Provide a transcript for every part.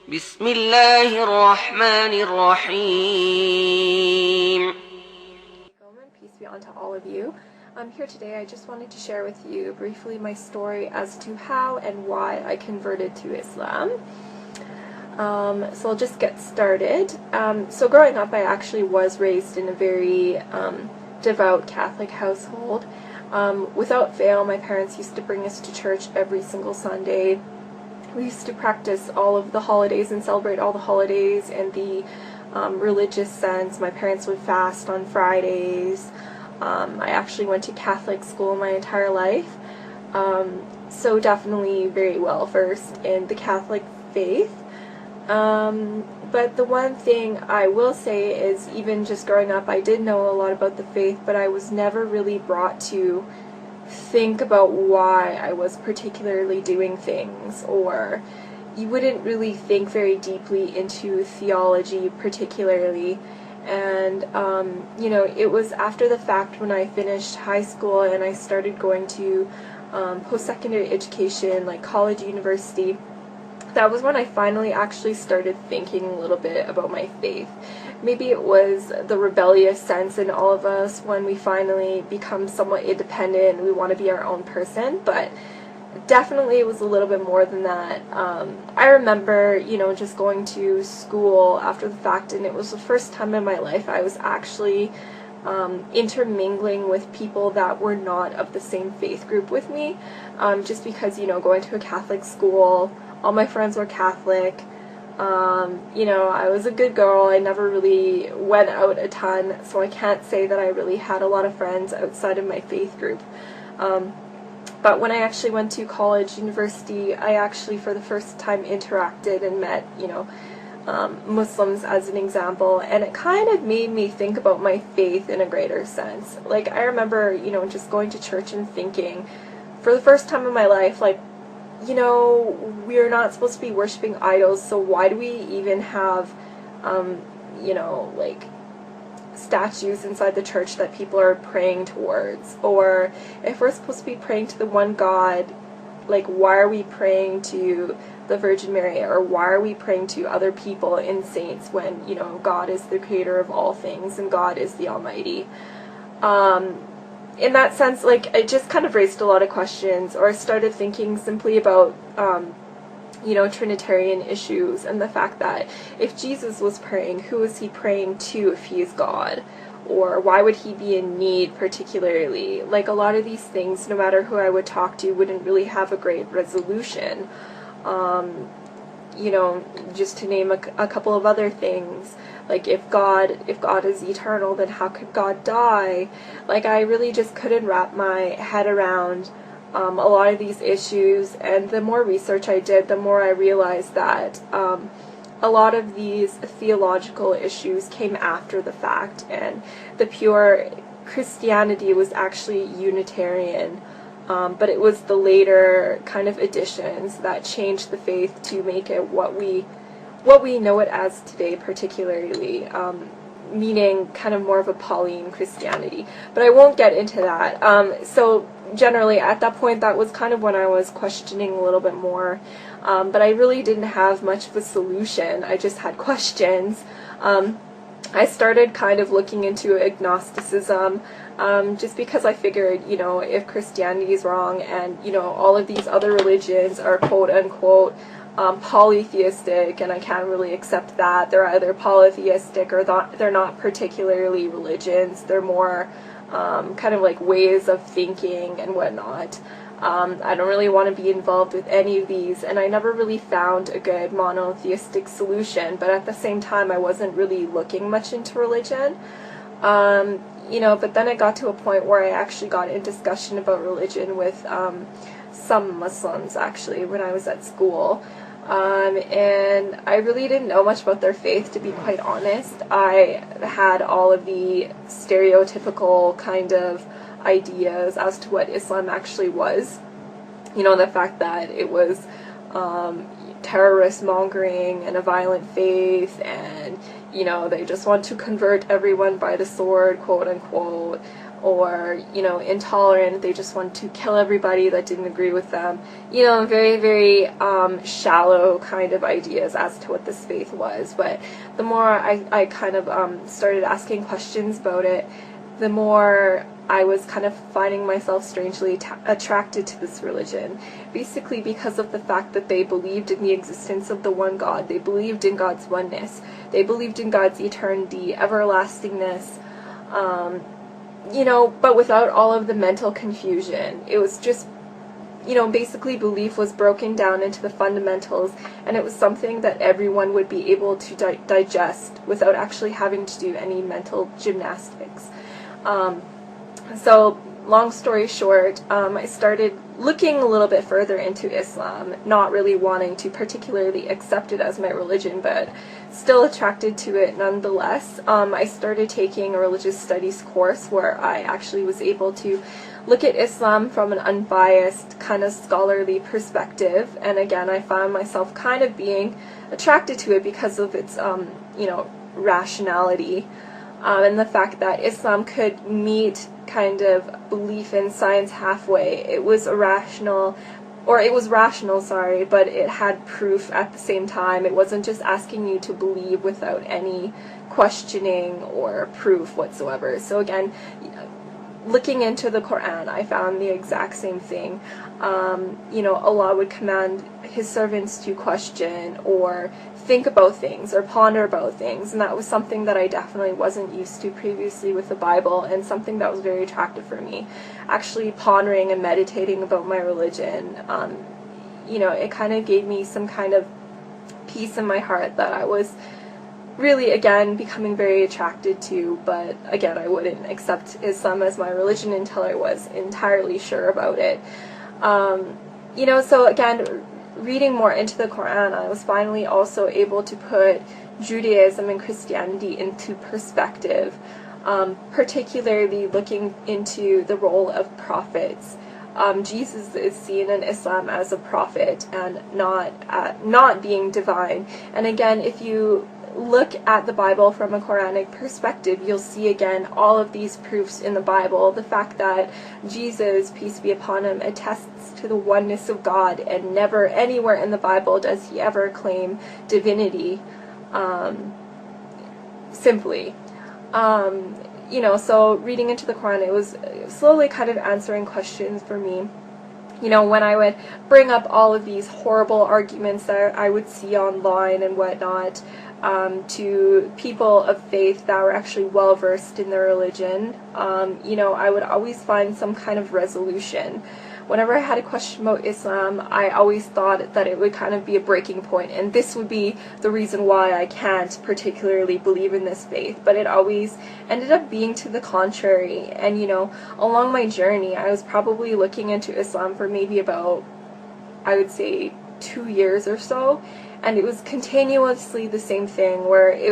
بسم الله الرحمن الرحيم. Peace be unto all of you. Here today I just wanted to share with you briefly my story as to how and why I converted to Islam. So I'll just get started. So growing up I actually was raised in a very devout Catholic household. Without fail, my parents used to bring us to church every single Sunday. We used to practice all of the holidays and celebrate all the holidays in the religious sense. My parents would fast on Fridays. I actually went to Catholic school my entire life, so definitely very well versed in the Catholic faith. But the one thing I will say is, even just growing up, I did know a lot about the faith, but I was never really brought to think about why I was particularly doing things, or you wouldn't really think very deeply into theology particularly. And it was after the fact, when I finished high school and I started going to post-secondary education, like college, university, that was when I finally actually started thinking a little bit about my faith. Maybe it was the rebellious sense in all of us when we finally become somewhat independent and we want to be our own person, but definitely it was a little bit more than that. I remember, just going to school after the fact, and it was the first time in my life I was actually intermingling with people that were not of the same faith group with me, just because, going to a Catholic school, all my friends were Catholic. I was a good girl. I never really went out a ton, so I can't say that I really had a lot of friends outside of my faith group. But when I actually went to college, university, I actually for the first time interacted and met, Muslims as an example, and it kind of made me think about my faith in a greater sense. Like, I remember, just going to church and thinking, for the first time in my life, like, we're not supposed to be worshiping idols, so why do we even have, statues inside the church that people are praying towards? Or if we're supposed to be praying to the one God, like, why are we praying to the Virgin Mary, or why are we praying to other people and saints when, God is the creator of all things and God is the Almighty? In that sense, like, it just kind of raised a lot of questions, or I started thinking simply about, Trinitarian issues, and the fact that if Jesus was praying, who is he praying to if he is God? Or why would he be in need particularly? Like, a lot of these things, no matter who I would talk to, wouldn't really have a great resolution. Just to name a couple of other things, like, if God is eternal, then how could God die? Like, I really just couldn't wrap my head around a lot of these issues, and the more research I did, the more I realized that a lot of these theological issues came after the fact, and the pure Christianity was actually Unitarian. But it was the later kind of additions that changed the faith to make it what we know it as today, particularly, meaning kind of more of a Pauline Christianity. But I won't get into that. So generally, at that point, that was kind of when I was questioning a little bit more. But I really didn't have much of a solution. I just had questions. I started kind of looking into agnosticism, just because I figured, if Christianity is wrong and, all of these other religions are quote-unquote polytheistic, and I can't really accept that. They're either polytheistic or they're not particularly religions. They're more kind of like ways of thinking and whatnot. I don't really want to be involved with any of these, and I never really found a good monotheistic solution, but at the same time I wasn't really looking much into religion. But then I got to a point where I actually got in discussion about religion with some Muslims, actually, when I was at school. And I really didn't know much about their faith, to be quite honest. I had all of the stereotypical kind of ideas as to what Islam actually was. The fact that it was terrorist mongering and a violent faith, and they just want to convert everyone by the sword, quote unquote, or, you know, intolerant. They just want to kill everybody that didn't agree with them. You know, very, very shallow kind of ideas as to what this faith was. But the more I kind of started asking questions about it, the more I was kind of finding myself strangely attracted to this religion. Basically because of the fact that they believed in the existence of the one God. They believed in God's oneness. They believed in God's eternity, everlastingness, you know, but without all of the mental confusion. It was just, you know, basically belief was broken down into the fundamentals, and it was something that everyone would be able to digest without actually having to do any mental gymnastics. So, long story short, I started looking a little bit further into Islam, not really wanting to particularly accept it as my religion, but still attracted to it nonetheless. I started taking a religious studies course where I actually was able to look at Islam from an unbiased, kind of scholarly perspective, and again, I found myself kind of being attracted to it because of its, you know, rationality, and the fact that Islam could meet kind of belief in science halfway. It was rational, sorry, but it had proof at the same time. It wasn't just asking you to believe without any questioning or proof whatsoever. So again, looking into the Quran, I found the exact same thing. You know, Allah would command His servants to question or think about things or ponder about things, and that was something that I definitely wasn't used to previously with the Bible, and something that was very attractive for me. Actually pondering and meditating about my religion, you know, it kind of gave me some kind of peace in my heart that I was really, again, becoming very attracted to, but again, I wouldn't accept Islam as my religion until I was entirely sure about it. You know, so again, reading more into the Quran, I was finally also able to put Judaism and Christianity into perspective, particularly looking into the role of prophets. Jesus is seen in Islam as a prophet and not being divine. And again, if you look at the Bible from a Quranic perspective, you'll see again all of these proofs in the Bible. The fact that Jesus, peace be upon him, attests to the oneness of God, and never anywhere in the Bible does he ever claim divinity, simply. You know, so reading into the Quran, it was slowly kind of answering questions for me. You know, when I would bring up all of these horrible arguments that I would see online and whatnot, to people of faith that were actually well versed in their religion, you know, I would always find some kind of resolution. Whenever I had a question about Islam, I always thought that it would kind of be a breaking point, and this would be the reason why I can't particularly believe in this faith, but it always ended up being to the contrary. And you know, along my journey, I was probably looking into Islam for maybe about, I would say, 2 years or so, and it was continuously the same thing, where it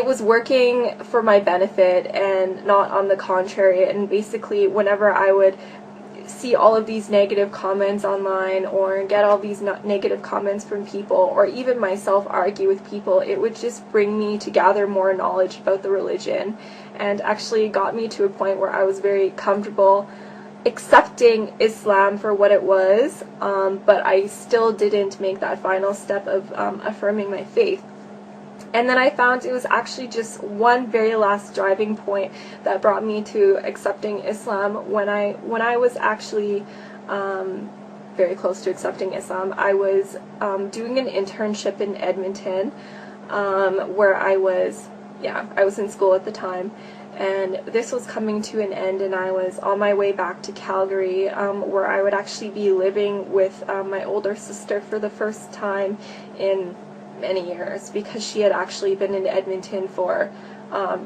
was working for my benefit and not on the contrary. And basically, whenever I would see all of these negative comments online or get all these negative comments from people, or even myself argue with people, it would just bring me to gather more knowledge about the religion, and actually got me to a point where I was very comfortable accepting Islam for what it was, but I still didn't make that final step of affirming my faith. And then I found it was actually just one very last driving point that brought me to accepting Islam. When I was actually very close to accepting Islam, I was doing an internship in Edmonton, where I was in school at the time. And this was coming to an end, and I was on my way back to Calgary, where I would actually be living with my older sister for the first time in many years, because she had actually been in Edmonton for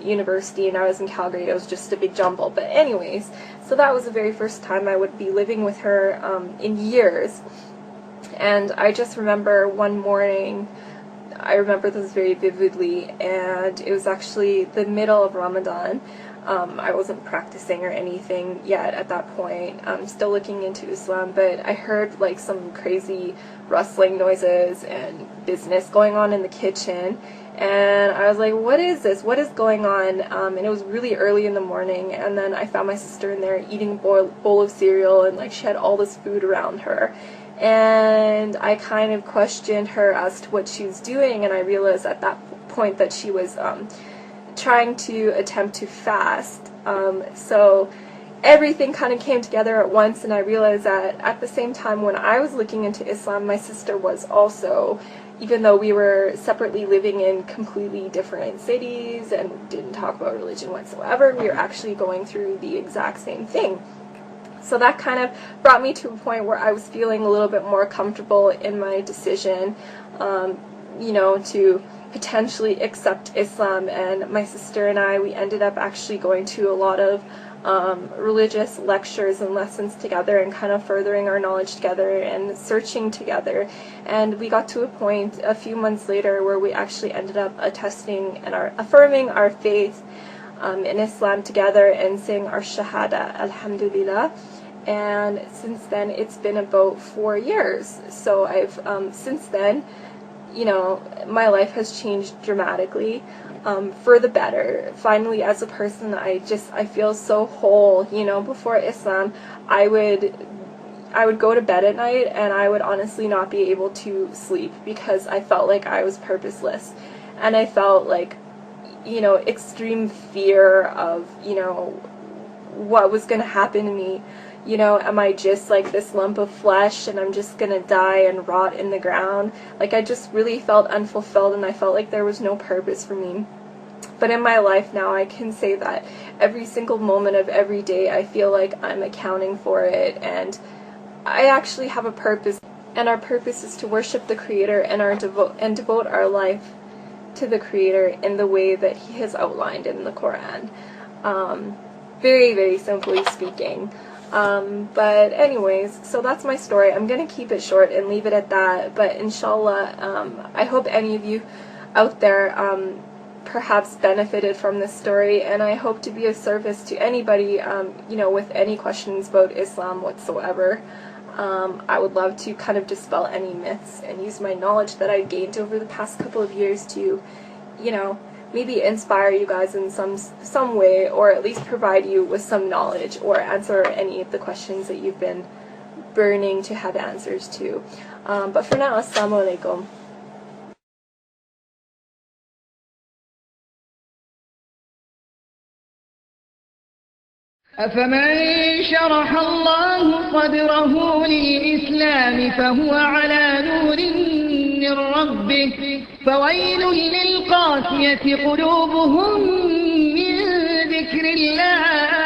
university and I was in Calgary. It was just a big jumble. But anyways, so that was the very first time I would be living with her in years. And I just remember one morning, I remember this very vividly, and it was actually the middle of Ramadan. I wasn't practicing or anything yet at that point. I'm still looking into Islam, but I heard like some crazy rustling noises and business going on in the kitchen, and I was like, what is this? What is going on? And it was really early in the morning, and then I found my sister in there eating a bowl of cereal, and like she had all this food around her. And I kind of questioned her as to what she was doing, and I realized at that point that she was trying to attempt to fast. So everything kind of came together at once, and I realized that at the same time when I was looking into Islam, my sister was also, even though we were separately living in completely different cities and didn't talk about religion whatsoever, we were actually going through the exact same thing. So that kind of brought me to a point where I was feeling a little bit more comfortable in my decision, to potentially accept Islam. And my sister and I, we ended up actually going to a lot of religious lectures and lessons together, and kind of furthering our knowledge together and searching together. And we got to a point a few months later where we actually ended up attesting and affirming our faith in Islam together and saying our Shahada, Alhamdulillah. And since then, it's been about 4 years. So I've, since then, my life has changed dramatically, for the better. Finally, as a person, I feel so whole. Before Islam, I would go to bed at night and I would honestly not be able to sleep because I felt like I was purposeless. And I felt like, extreme fear of, what was going to happen to me. Am I just like this lump of flesh and I'm just gonna die and rot in the ground? Like, I just really felt unfulfilled, and I felt like there was no purpose for me. But in my life now, I can say that every single moment of every day, I feel like I'm accounting for it, and I actually have a purpose, and our purpose is to worship the Creator and devote our life to the Creator in the way that He has outlined in the Quran. Very, very simply speaking. But anyways, so that's my story. I'm going to keep it short and leave it at that, but inshallah, I hope any of you out there perhaps benefited from this story, and I hope to be of service to anybody, with any questions about Islam whatsoever. I would love to kind of dispel any myths and use my knowledge that I've gained over the past couple of years to, maybe inspire you guys in some way, or at least provide you with some knowledge, or answer any of the questions that you've been burning to have answers to. But for now, assalamu alaikum. أفمن شرح الله صدره للإسلام فهو على نور من ربه فويل للقاسية قلوبهم من ذكر الله